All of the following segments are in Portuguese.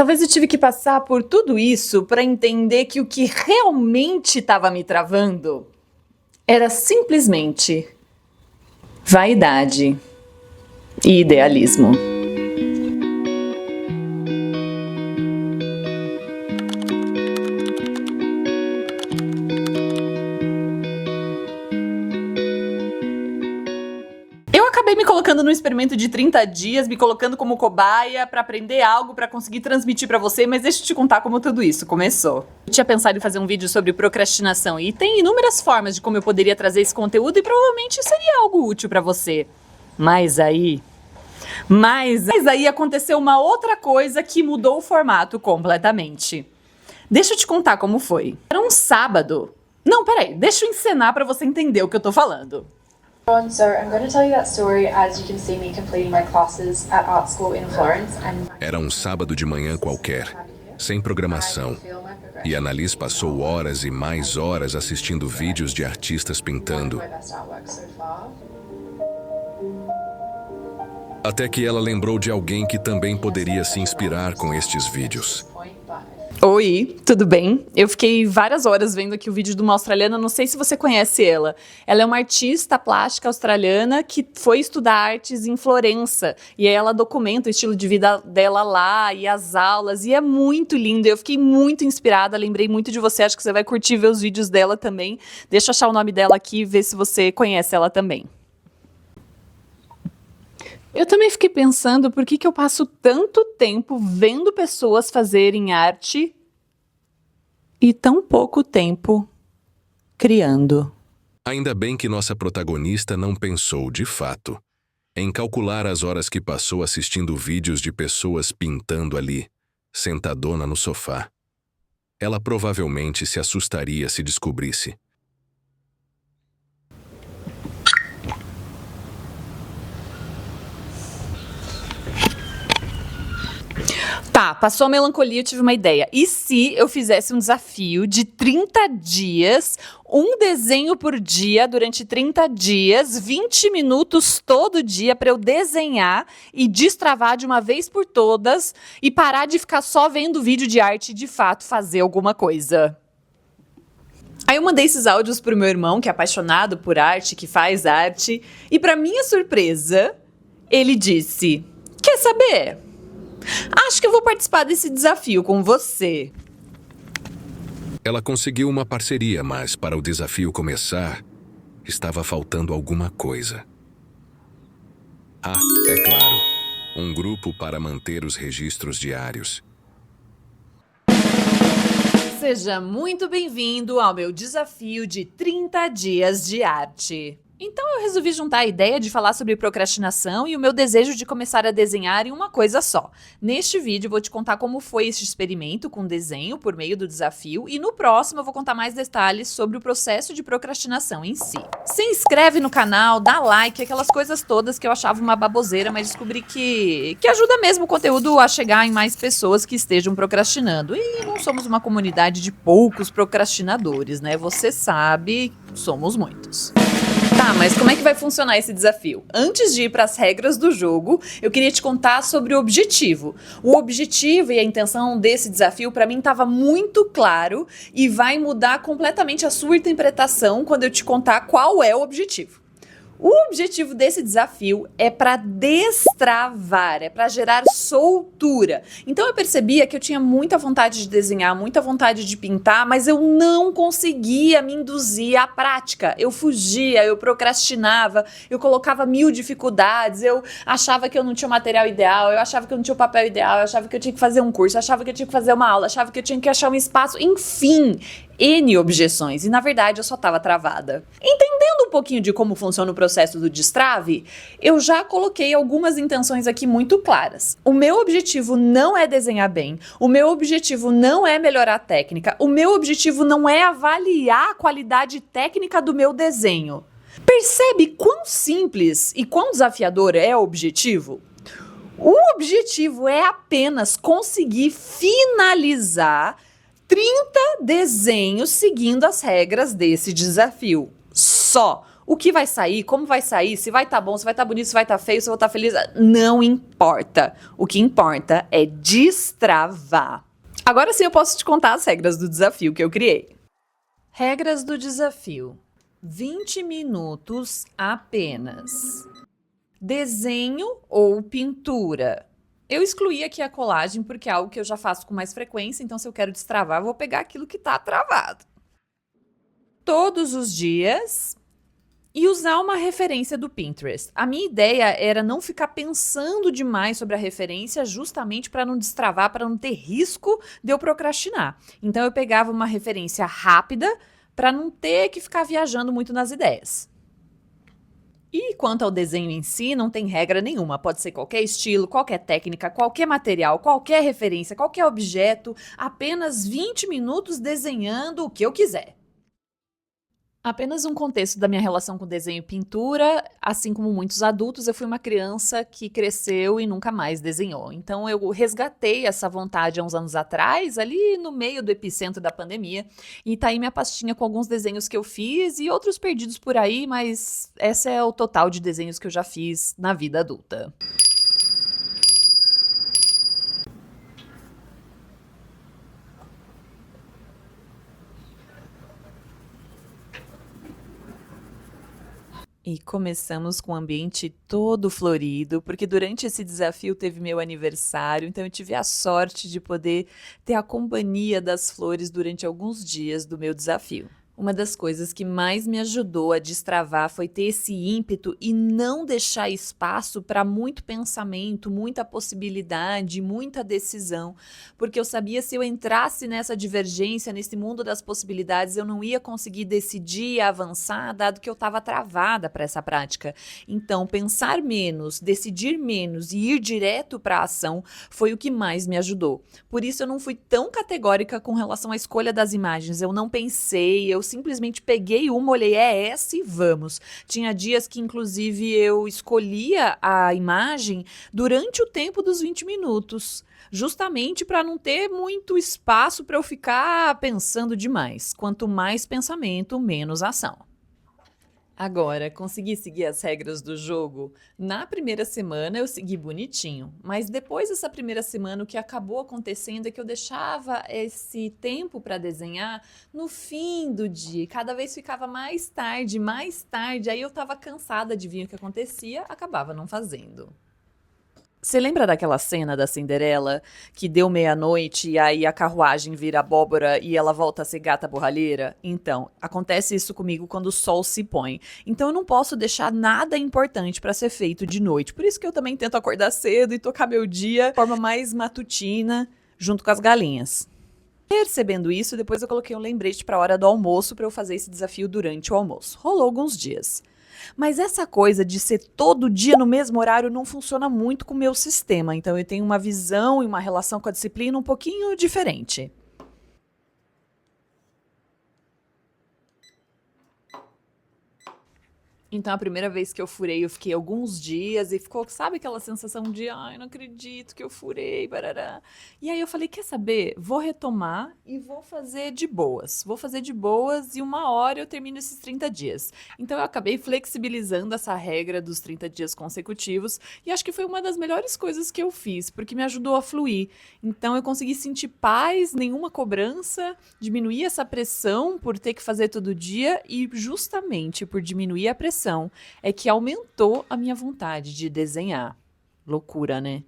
Talvez eu tive que passar por tudo isso para entender que o que realmente estava me travando era simplesmente vaidade e idealismo. Eu acabei me colocando no experimento de 30 dias, me colocando como cobaia para aprender algo, para conseguir transmitir para você, mas deixa eu te contar como tudo isso começou. Eu tinha pensado em fazer um vídeo sobre procrastinação e tem inúmeras formas de como eu poderia trazer esse conteúdo e provavelmente seria algo útil para você. Mas aí aconteceu uma outra coisa que mudou o formato completamente. Deixa eu te contar como foi. Era um sábado. Não, peraí, deixa eu encenar para você entender o que eu tô falando. So I'm going to tell you that story as you can see me completing my classes at art school in Florence. Era um sábado de manhã qualquer, sem programação, e a Annalise passou horas e mais horas assistindo vídeos de artistas pintando. Até que ela lembrou de alguém que também poderia se inspirar com estes vídeos. Oi, tudo bem? Eu fiquei várias horas vendo aqui o vídeo de uma australiana, não sei se você conhece ela. Ela é uma artista plástica australiana que foi estudar artes em Florença. E aí ela documenta o estilo de vida dela lá e as aulas, e é muito linda. Eu fiquei muito inspirada, lembrei muito de você, acho que você vai curtir ver os vídeos dela também. Deixa eu achar o nome dela aqui e ver se você conhece ela também. Eu também fiquei pensando por que eu passo tanto tempo vendo pessoas fazerem arte e tão pouco tempo criando. Ainda bem que nossa protagonista não pensou, de fato, em calcular as horas que passou assistindo vídeos de pessoas pintando ali, sentadona no sofá. Ela provavelmente se assustaria se descobrisse. Tá, passou a melancolia, eu tive uma ideia. E se eu fizesse um desafio de 30 dias, um desenho por dia, durante 30 dias, 20 minutos todo dia para eu desenhar e destravar de uma vez por todas e parar de ficar só vendo vídeo de arte e de fato fazer alguma coisa? Aí eu mandei esses áudios pro meu irmão, que é apaixonado por arte, que faz arte, e para minha surpresa, ele disse: "Quer saber? Acho que eu vou participar desse desafio com você." Ela conseguiu uma parceria, mas para o desafio começar, estava faltando alguma coisa. Ah, é claro, um grupo para manter os registros diários. Seja muito bem-vindo ao meu desafio de 30 dias de arte. Então eu resolvi juntar a ideia de falar sobre procrastinação e o meu desejo de começar a desenhar em uma coisa só. Neste vídeo eu vou te contar como foi esse experimento com desenho por meio do desafio e no próximo eu vou contar mais detalhes sobre o processo de procrastinação em si. Se inscreve no canal, dá like, aquelas coisas todas que eu achava uma baboseira, mas descobri que ajuda mesmo o conteúdo a chegar em mais pessoas que estejam procrastinando. E não somos uma comunidade de poucos procrastinadores, né? Você sabe, somos muitos. Tá, mas como é que vai funcionar esse desafio? Antes de ir para as regras do jogo, eu queria te contar sobre o objetivo. O objetivo e a intenção desse desafio para mim estava muito claro e vai mudar completamente a sua interpretação quando eu te contar qual é o objetivo. O objetivo desse desafio é para destravar, é para gerar soltura. Então eu percebia que eu tinha muita vontade de desenhar, muita vontade de pintar, mas eu não conseguia me induzir à prática. Eu fugia, eu procrastinava, eu colocava mil dificuldades, eu achava que eu não tinha o material ideal, eu achava que eu não tinha o papel ideal, eu achava que eu tinha que fazer um curso, eu achava que eu tinha que fazer uma aula, eu achava que eu tinha que achar um espaço, enfim, N objeções. E na verdade eu só estava travada. Entendendo um pouquinho de como funciona o processo do destrave, eu já coloquei algumas intenções aqui muito claras. O meu objetivo não é desenhar bem, o meu objetivo não é melhorar a técnica, o meu objetivo não é avaliar a qualidade técnica do meu desenho. Percebe quão simples e quão desafiador é o objetivo? O objetivo é apenas conseguir finalizar 30 desenhos seguindo as regras desse desafio. Só. O que vai sair, como vai sair, se vai estar bom, se vai estar bonito, se vai estar feio, se eu vou estar feliz, não importa. O que importa é destravar. Agora sim eu posso te contar as regras do desafio que eu criei. Regras do desafio. 20 minutos apenas. Desenho ou pintura. Eu excluí aqui a colagem porque é algo que eu já faço com mais frequência, então se eu quero destravar, eu vou pegar aquilo que está travado. Todos os dias e usar uma referência do Pinterest. A minha ideia era não ficar pensando demais sobre a referência, justamente para não destravar, para não ter risco de eu procrastinar. Então eu pegava uma referência rápida para não ter que ficar viajando muito nas ideias. E quanto ao desenho em si, não tem regra nenhuma. Pode ser qualquer estilo, qualquer técnica, qualquer material, qualquer referência, qualquer objeto. Apenas 20 minutos desenhando o que eu quiser. Apenas um contexto da minha relação com desenho e pintura, assim como muitos adultos, eu fui uma criança que cresceu e nunca mais desenhou. Então eu resgatei essa vontade há uns anos atrás, ali no meio do epicentro da pandemia, e tá aí minha pastinha com alguns desenhos que eu fiz e outros perdidos por aí, mas essa é o total de desenhos que eu já fiz na vida adulta. E começamos com um ambiente todo florido, porque durante esse desafio teve meu aniversário, então eu tive a sorte de poder ter a companhia das flores durante alguns dias do meu desafio. Uma das coisas que mais me ajudou a destravar foi ter esse ímpeto e não deixar espaço para muito pensamento, muita possibilidade, muita decisão, porque eu sabia se eu entrasse nessa divergência, nesse mundo das possibilidades, eu não ia conseguir decidir e avançar, dado que eu estava travada para essa prática. Então, pensar menos, decidir menos e ir direto para a ação foi o que mais me ajudou. Por isso eu não fui tão categórica com relação à escolha das imagens, eu não pensei, eu simplesmente peguei uma, olhei, é essa e vamos. Tinha dias que, inclusive, eu escolhia a imagem durante o tempo dos 20 minutos, justamente para não ter muito espaço para eu ficar pensando demais. Quanto mais pensamento, menos ação. Agora, consegui seguir as regras do jogo? Na primeira semana eu segui bonitinho, mas depois dessa primeira semana o que acabou acontecendo é que eu deixava esse tempo para desenhar no fim do dia. Cada vez ficava mais tarde, aí eu estava cansada de ver o que acontecia, acabava não fazendo. Você lembra daquela cena da Cinderela que deu meia-noite e aí a carruagem vira abóbora e ela volta a ser gata borralheira? Então, acontece isso comigo quando o sol se põe. Então eu não posso deixar nada importante para ser feito de noite. Por isso que eu também tento acordar cedo e tocar meu dia de forma mais matutina, junto com as galinhas. Percebendo isso, depois eu coloquei um lembrete para a hora do almoço para eu fazer esse desafio durante o almoço. Rolou alguns dias. Mas essa coisa de ser todo dia no mesmo horário não funciona muito com o meu sistema. Então eu tenho uma visão e uma relação com a disciplina um pouquinho diferente. Então, a primeira vez que eu furei, eu fiquei alguns dias e ficou, sabe aquela sensação de, ai, não acredito que eu furei, barará. E aí eu falei, quer saber? Vou retomar e vou fazer de boas. Vou fazer de boas e 1 hora eu termino esses 30 dias. Então, eu acabei flexibilizando essa regra dos 30 dias consecutivos e acho que foi uma das melhores coisas que eu fiz, porque me ajudou a fluir. Então, eu consegui sentir paz, nenhuma cobrança, diminuir essa pressão por ter que fazer todo dia e justamente por diminuir a pressão é que aumentou a minha vontade de desenhar. Loucura, né?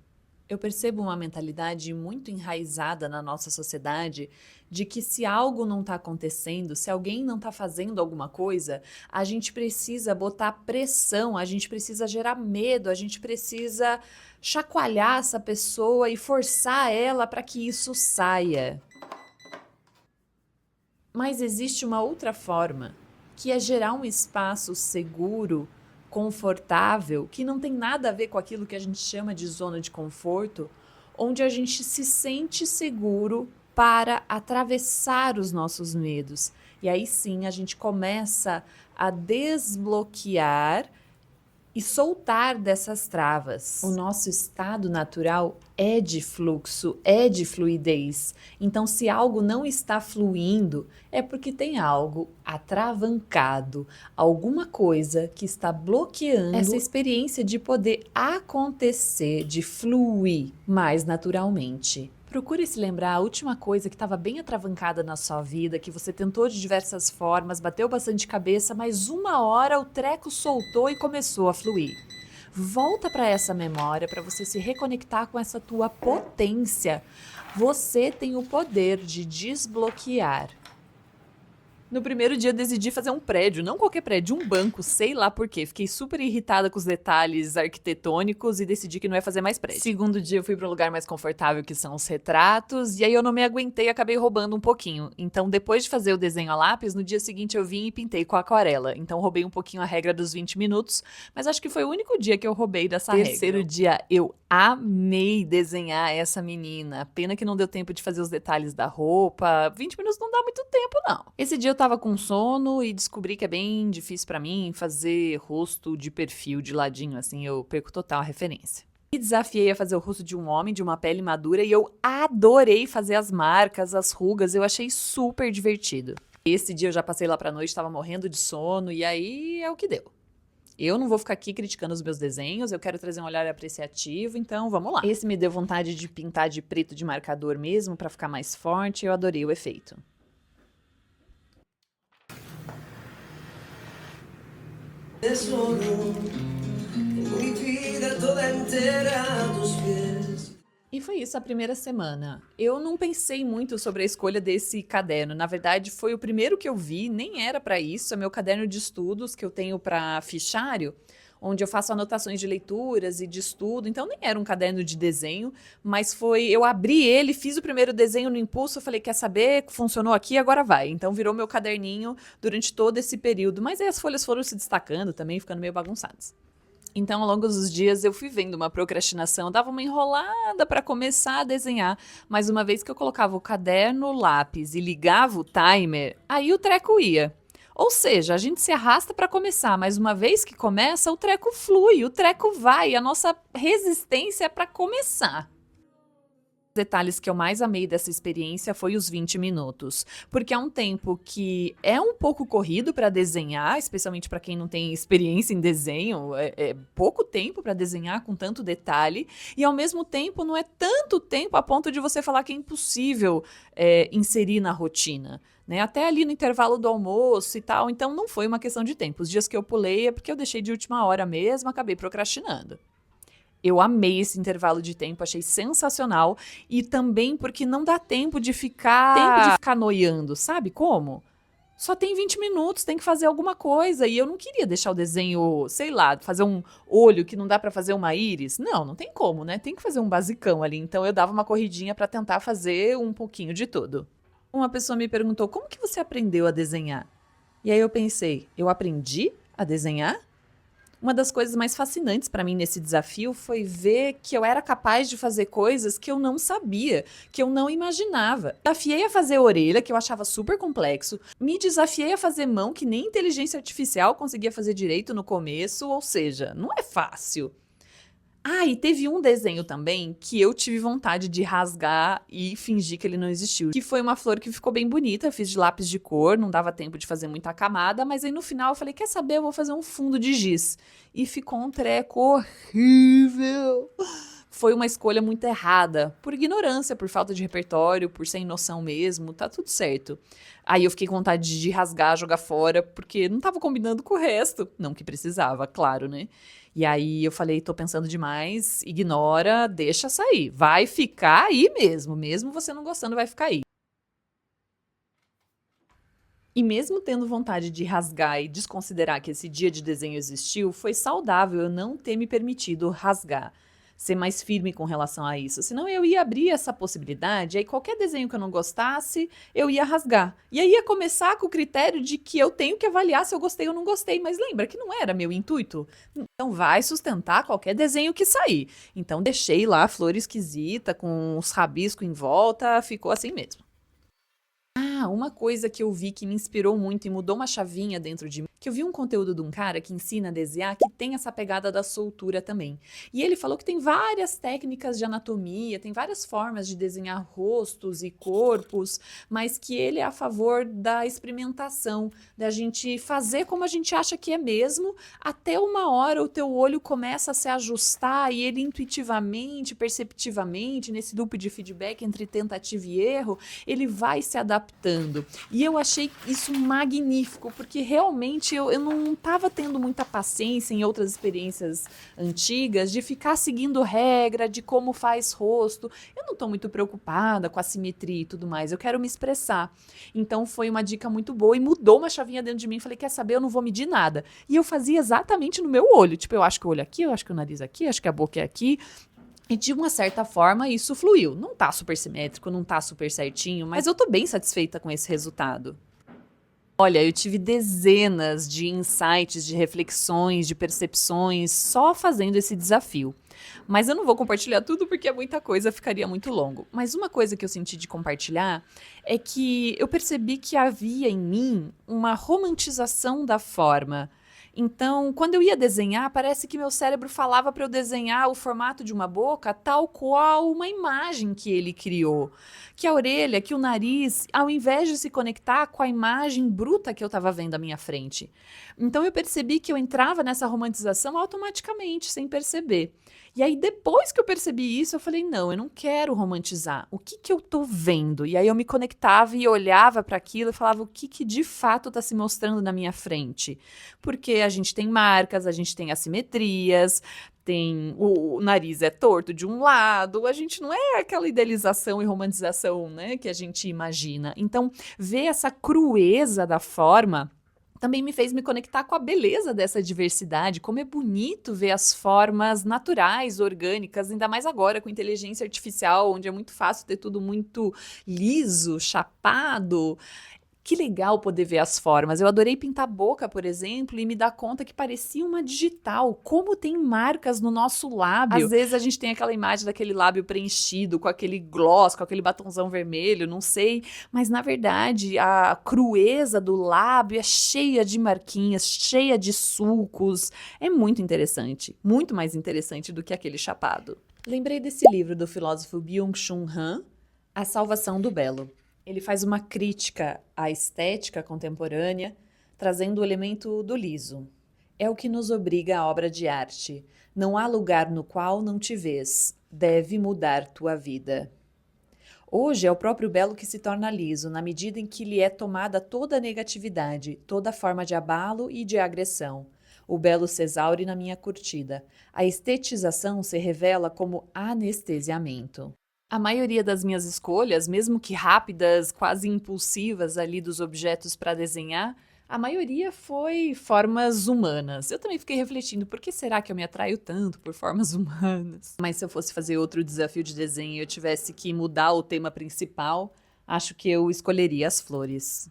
Eu percebo uma mentalidade muito enraizada na nossa sociedade de que se algo não está acontecendo, se alguém não está fazendo alguma coisa, a gente precisa botar pressão, a gente precisa gerar medo, a gente precisa chacoalhar essa pessoa e forçar ela para que isso saia. Mas existe uma outra forma, que é gerar um espaço seguro, confortável, que não tem nada a ver com aquilo que a gente chama de zona de conforto, onde a gente se sente seguro para atravessar os nossos medos. E aí sim a gente começa a desbloquear e soltar dessas travas. O nosso estado natural é de fluxo, é de fluidez. Então, se algo não está fluindo, é porque tem algo atravancado, alguma coisa que está bloqueando essa experiência de poder acontecer, de fluir mais naturalmente. Procure se lembrar a última coisa que estava bem atravancada na sua vida, que você tentou de diversas formas, bateu bastante cabeça, mas uma hora o treco soltou e começou a fluir. Volta para essa memória para você se reconectar com essa tua potência. Você tem o poder de desbloquear. No primeiro dia eu decidi fazer um prédio, não qualquer prédio, um banco, sei lá por quê. Fiquei super irritada com os detalhes arquitetônicos e decidi que não ia fazer mais prédio. Segundo dia eu fui para um lugar mais confortável, que são os retratos, e aí eu não me aguentei e acabei roubando um pouquinho. Então depois de fazer o desenho a lápis, no dia seguinte eu vim e pintei com aquarela. Então roubei um pouquinho a regra dos 20 minutos, mas acho que foi o único dia que eu roubei dessa regra. Terceiro dia eu amei desenhar essa menina. Pena que não deu tempo de fazer os detalhes da roupa. 20 minutos não dá muito tempo, não. Esse dia eu tava com sono e descobri que é bem difícil pra mim fazer rosto de perfil de ladinho, assim, eu perco total a referência. Me desafiei a fazer o rosto de um homem, de uma pele madura, e eu adorei fazer as marcas, as rugas, eu achei super divertido. Esse dia eu já passei lá pra noite, tava morrendo de sono, e aí é o que deu. Eu não vou ficar aqui criticando os meus desenhos, eu quero trazer um olhar apreciativo, então vamos lá. Esse me deu vontade de pintar de preto de marcador mesmo, pra ficar mais forte, eu adorei o efeito. Solo, tengo mi vida toda entera a tus pies. E foi isso a primeira semana. Eu não pensei muito sobre a escolha desse caderno. Na verdade, foi o primeiro que eu vi, nem era para isso. É meu caderno de estudos que eu tenho para fichário, onde eu faço anotações de leituras e de estudo. Então nem era um caderno de desenho, mas eu abri ele, fiz o primeiro desenho no impulso, eu falei, quer saber? Funcionou aqui, agora vai. Então virou meu caderninho durante todo esse período. Mas aí as folhas foram se destacando também, ficando meio bagunçadas. Então, ao longo dos dias, eu fui vendo uma procrastinação, dava uma enrolada para começar a desenhar, mas uma vez que eu colocava o caderno, o lápis e ligava o timer, aí o treco ia. Ou seja, a gente se arrasta para começar, mas uma vez que começa, o treco flui, o treco vai, a nossa resistência é para começar. Os detalhes que eu mais amei dessa experiência foi os 20 minutos, porque é um tempo que é um pouco corrido para desenhar, especialmente para quem não tem experiência em desenho, é pouco tempo para desenhar com tanto detalhe, e ao mesmo tempo não é tanto tempo a ponto de você falar que é impossível inserir na rotina. Né? Até ali no intervalo do almoço e tal, então não foi uma questão de tempo. Os dias que eu pulei é porque eu deixei de última hora mesmo, acabei procrastinando. Eu amei esse intervalo de tempo, achei sensacional. E também porque não dá tempo de ficar noiando, sabe como? Só tem 20 minutos, tem que fazer alguma coisa. E eu não queria deixar o desenho, sei lá, fazer um olho que não dá pra fazer uma íris. Não tem como, né? Tem que fazer um basicão ali. Então eu dava uma corridinha pra tentar fazer um pouquinho de tudo. Uma pessoa me perguntou, como que você aprendeu a desenhar? E aí eu pensei, eu aprendi a desenhar? Uma das coisas mais fascinantes para mim nesse desafio foi ver que eu era capaz de fazer coisas que eu não sabia, que eu não imaginava. Desafiei a fazer orelha, que eu achava super complexo, me desafiei a fazer mão, que nem inteligência artificial conseguia fazer direito no começo, ou seja, não é fácil. Ah, e teve um desenho também que eu tive vontade de rasgar e fingir que ele não existiu. Que foi uma flor que ficou bem bonita, fiz de lápis de cor, não dava tempo de fazer muita camada, mas aí no final eu falei, quer saber, eu vou fazer um fundo de giz. E ficou um treco horrível. Foi uma escolha muito errada, por ignorância, por falta de repertório, por sem noção mesmo, tá tudo certo. Aí eu fiquei com vontade de rasgar, jogar fora, porque não tava combinando com o resto. Não que precisava, claro, né? E aí eu falei, tô pensando demais, ignora, deixa sair. Vai ficar aí mesmo você não gostando, vai ficar aí. E mesmo tendo vontade de rasgar e desconsiderar que esse dia de desenho existiu, foi saudável eu não ter me permitido rasgar. Ser mais firme com relação a isso. Senão eu ia abrir essa possibilidade, aí qualquer desenho que eu não gostasse, eu ia rasgar. E aí ia começar com o critério de que eu tenho que avaliar se eu gostei ou não gostei. Mas lembra que não era meu intuito? Então vai sustentar qualquer desenho que sair. Então deixei lá a flor esquisita, com os rabiscos em volta, ficou assim mesmo. Uma coisa que eu vi que me inspirou muito e mudou uma chavinha dentro de mim, que eu vi um conteúdo de um cara que ensina a desenhar que tem essa pegada da soltura também. E ele falou que tem várias técnicas de anatomia, tem várias formas de desenhar rostos e corpos, mas que ele é a favor da experimentação, da gente fazer como a gente acha que é mesmo, até uma hora o teu olho começa a se ajustar e ele intuitivamente, perceptivamente, nesse loop de feedback entre tentativa e erro, ele vai se adaptando. E eu achei isso magnífico, porque realmente eu não estava tendo muita paciência em outras experiências antigas de ficar seguindo regra de como faz rosto. Eu não estou muito preocupada com a simetria e tudo mais, eu quero me expressar. Então foi uma dica muito boa e mudou uma chavinha dentro de mim. Falei, quer saber, eu não vou medir nada. E eu fazia exatamente no meu olho. Tipo, eu acho que o olho aqui, eu acho que o nariz aqui, acho que a boca é aqui. E de uma certa forma isso fluiu. Não tá super simétrico, não tá super certinho, mas eu tô bem satisfeita com esse resultado. Olha, eu tive dezenas de insights, de reflexões, de percepções só fazendo esse desafio. Mas eu não vou compartilhar tudo porque é muita coisa, ficaria muito longo. Mas uma coisa que eu senti de compartilhar é que eu percebi que havia em mim uma romantização da forma. Então, quando eu ia desenhar, parece que meu cérebro falava para eu desenhar o formato de uma boca tal qual uma imagem que ele criou. Que a orelha, que o nariz, ao invés de se conectar com a imagem bruta que eu estava vendo à minha frente. Então, eu percebi que eu entrava nessa romantização automaticamente, sem perceber. E aí, depois que eu percebi isso, eu falei, não, eu não quero romantizar. O que eu tô vendo? E aí eu me conectava e olhava para aquilo e falava o que de fato está se mostrando na minha frente. Porque a gente tem marcas, a gente tem assimetrias, tem o nariz é torto de um lado, a gente não é aquela idealização e romantização, né, que a gente imagina. Então, ver essa crueza da forma também me fez me conectar com a beleza dessa diversidade, como é bonito ver as formas naturais, orgânicas, ainda mais agora com inteligência artificial, onde é muito fácil ter tudo muito liso, chapado. Que legal poder ver as formas. Eu adorei pintar a boca, por exemplo, e me dar conta que parecia uma digital. Como tem marcas no nosso lábio. Às vezes a gente tem aquela imagem daquele lábio preenchido, com aquele gloss, com aquele batonzão vermelho, não sei. Mas, na verdade, a crueza do lábio é cheia de marquinhas, cheia de sulcos. É muito interessante. Muito mais interessante do que aquele chapado. Lembrei desse livro do filósofo Byung-Chul Han, A Salvação do Belo. Ele faz uma crítica à estética contemporânea, trazendo o elemento do liso. É o que nos obriga a obra de arte. Não há lugar no qual não te vês. Deve mudar tua vida. Hoje é o próprio belo que se torna liso, na medida em que lhe é tomada toda a negatividade, toda forma de abalo e de agressão. O belo se exaure na minha curtida. A estetização se revela como anestesiamento. A maioria das minhas escolhas, mesmo que rápidas, quase impulsivas ali dos objetos para desenhar, a maioria foi formas humanas. Eu também fiquei refletindo, por que será que eu me atraio tanto por formas humanas? Mas se eu fosse fazer outro desafio de desenho e eu tivesse que mudar o tema principal, acho que eu escolheria as flores.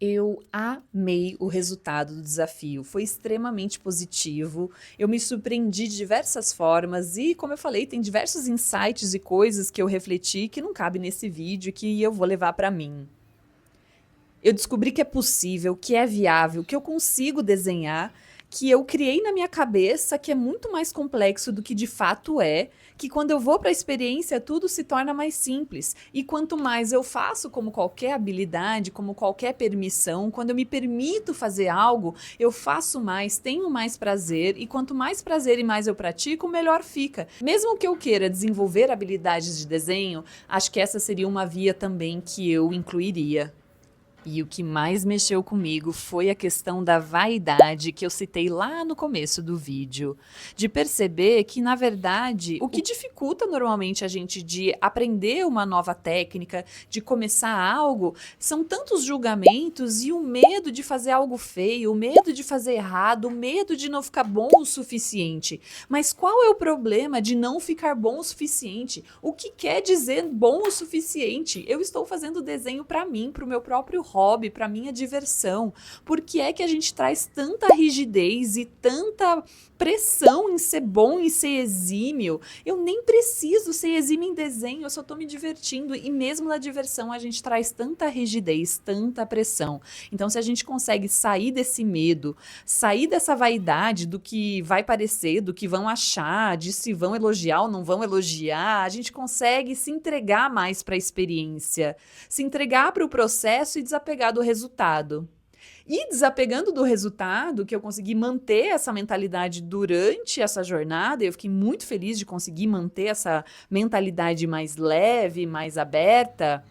Eu amei o resultado do desafio, foi extremamente positivo, eu me surpreendi de diversas formas e, como eu falei, tem diversos insights e coisas que eu refleti que não cabe nesse vídeo e que eu vou levar para mim. Eu descobri que é possível, que é viável, que eu consigo desenhar, que eu criei na minha cabeça, que é muito mais complexo do que de fato é, que quando eu vou para a experiência tudo se torna mais simples. E quanto mais eu faço, como qualquer habilidade, como qualquer permissão, quando eu me permito fazer algo, eu faço mais, tenho mais prazer, e quanto mais prazer e mais eu pratico, melhor fica. Mesmo que eu queira desenvolver habilidades de desenho, acho que essa seria uma via também que eu incluiria. E o que mais mexeu comigo foi a questão da vaidade que eu citei lá no começo do vídeo. De perceber que, na verdade, o que dificulta normalmente a gente de aprender uma nova técnica, de começar algo, são tantos julgamentos e o medo de fazer algo feio, o medo de fazer errado, o medo de não ficar bom o suficiente. Mas qual é o problema de não ficar bom o suficiente? O que quer dizer bom o suficiente? Eu estou fazendo desenho para mim, para o meu próprio hobby, para minha diversão. Por que é que a gente traz tanta rigidez e tanta pressão em ser bom e ser exímio? Eu nem preciso ser exímio em desenho, eu só tô me divertindo. E mesmo na diversão a gente traz tanta rigidez, tanta pressão. Então se a gente consegue sair desse medo, sair dessa vaidade do que vai parecer, do que vão achar, de se vão elogiar ou não vão elogiar, a gente consegue se entregar mais para a experiência, se entregar para o processo e desapegar do resultado. E desapegando do resultado, que eu consegui manter essa mentalidade durante essa jornada, eu fiquei muito feliz de conseguir manter essa mentalidade mais leve, mais aberta.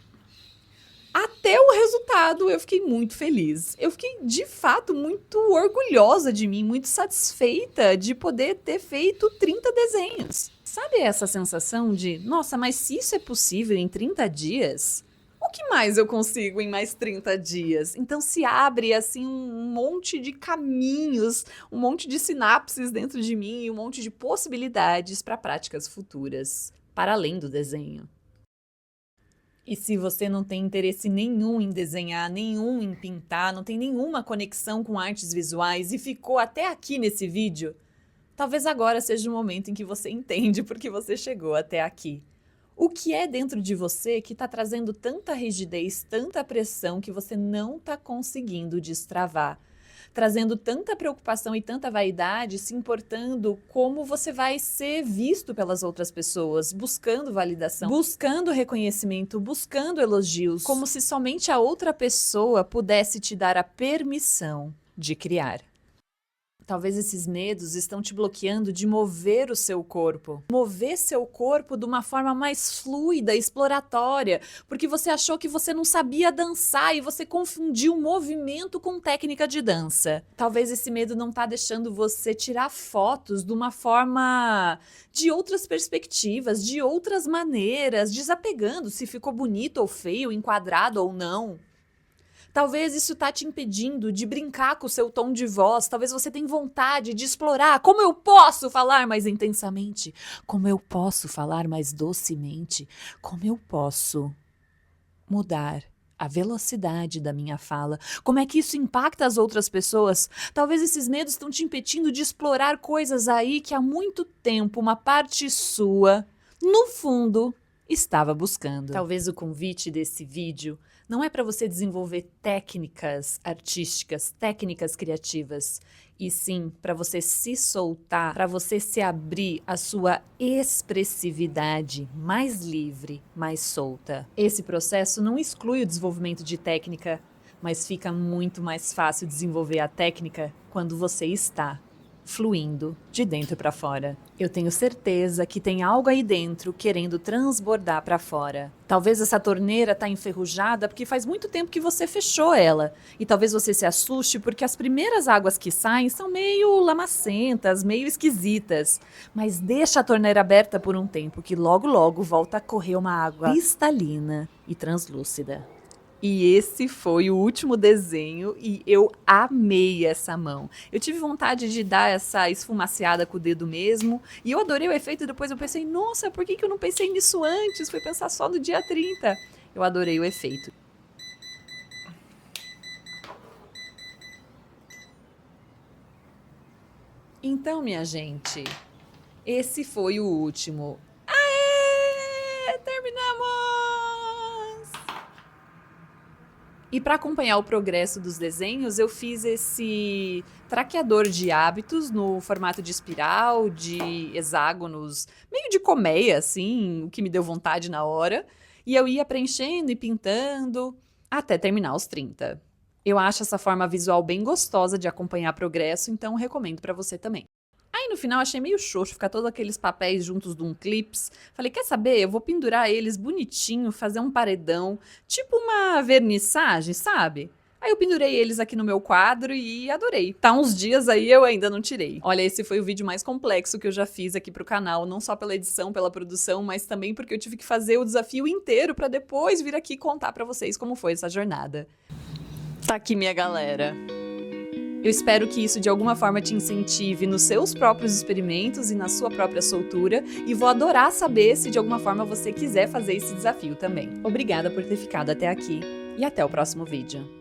Até o resultado eu fiquei muito feliz. Eu fiquei, de fato, muito orgulhosa de mim, muito satisfeita de poder ter feito 30 desenhos. Sabe essa sensação de, nossa, mas se isso é possível em 30 dias, o que mais eu consigo em mais 30 dias? Então se abre assim um monte de caminhos, um monte de sinapses dentro de mim e um monte de possibilidades para práticas futuras, para além do desenho. E se você não tem interesse nenhum em desenhar, nenhum em pintar, não tem nenhuma conexão com artes visuais e ficou até aqui nesse vídeo, talvez agora seja o momento em que você entende por que você chegou até aqui. O que é dentro de você que está trazendo tanta rigidez, tanta pressão que você não está conseguindo destravar? Trazendo tanta preocupação e tanta vaidade, se importando como você vai ser visto pelas outras pessoas, buscando validação, buscando reconhecimento, buscando elogios, como se somente a outra pessoa pudesse te dar a permissão de criar. Talvez esses medos estão te bloqueando de mover o seu corpo. Mover seu corpo de uma forma mais fluida, exploratória, porque você achou que você não sabia dançar e você confundiu movimento com técnica de dança. Talvez esse medo não está deixando você tirar fotos de uma forma de outras perspectivas, de outras maneiras, desapegando se ficou bonito ou feio, enquadrado ou não. Talvez isso está te impedindo de brincar com o seu tom de voz. Talvez você tenha vontade de explorar como eu posso falar mais intensamente, como eu posso falar mais docemente, como eu posso mudar a velocidade da minha fala, como é que isso impacta as outras pessoas. Talvez esses medos estão te impedindo de explorar coisas aí que há muito tempo uma parte sua, no fundo, estava buscando. Talvez o convite desse vídeo não é para você desenvolver técnicas artísticas, técnicas criativas, e sim para você se soltar, para você se abrir à sua expressividade mais livre, mais solta. Esse processo não exclui o desenvolvimento de técnica, mas fica muito mais fácil desenvolver a técnica quando você está fluindo de dentro para fora. Eu tenho certeza que tem algo aí dentro querendo transbordar para fora. Talvez essa torneira tá enferrujada porque faz muito tempo que você fechou ela. E talvez você se assuste porque as primeiras águas que saem são meio lamacentas, meio esquisitas. Mas deixa a torneira aberta por um tempo que logo logo volta a correr uma água cristalina e translúcida. E esse foi o último desenho e eu amei essa mão. Eu tive vontade de dar essa esfumaciada com o dedo mesmo e eu adorei o efeito. Depois eu pensei, nossa, por que eu não pensei nisso antes? Fui pensar só no dia 30. Eu adorei o efeito. Então, minha gente, esse foi o último. Aê! Terminamos! E para acompanhar o progresso dos desenhos, eu fiz esse traqueador de hábitos no formato de espiral, de hexágonos, meio de colmeia, assim, o que me deu vontade na hora. E eu ia preenchendo e pintando até terminar os 30. Eu acho essa forma visual bem gostosa de acompanhar progresso, então recomendo para você também. Aí no final achei meio xoxo ficar todos aqueles papéis juntos de um clips. Falei, quer saber? Eu vou pendurar eles bonitinho, fazer um paredão, tipo uma vernissagem, sabe? Aí eu pendurei eles aqui no meu quadro e adorei. Tá uns dias aí, eu ainda não tirei. Olha, esse foi o vídeo mais complexo que eu já fiz aqui pro canal, não só pela edição, pela produção, mas também porque eu tive que fazer o desafio inteiro pra depois vir aqui contar pra vocês como foi essa jornada. Tá aqui, minha galera. Eu espero que isso de alguma forma te incentive nos seus próprios experimentos e na sua própria soltura, e vou adorar saber se de alguma forma você quiser fazer esse desafio também. Obrigada por ter ficado até aqui. e até o próximo vídeo.